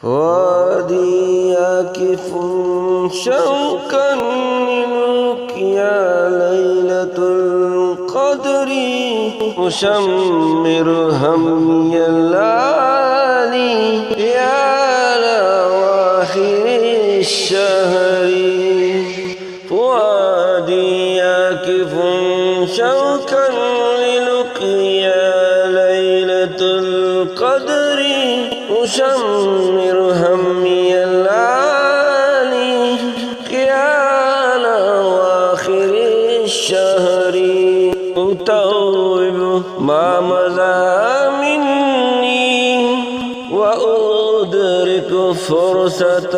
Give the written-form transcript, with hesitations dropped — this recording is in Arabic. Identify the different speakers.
Speaker 1: وادي يقف شوقا منك يا ليلة القدر أشمر همي الليالي يا لواخر الشهر فؤادي يقف شوقا للقيا ليلة القدر أشمر همي الليالي قيال أواخر الشهر أتوب ما مضى مني وأدرك فرصة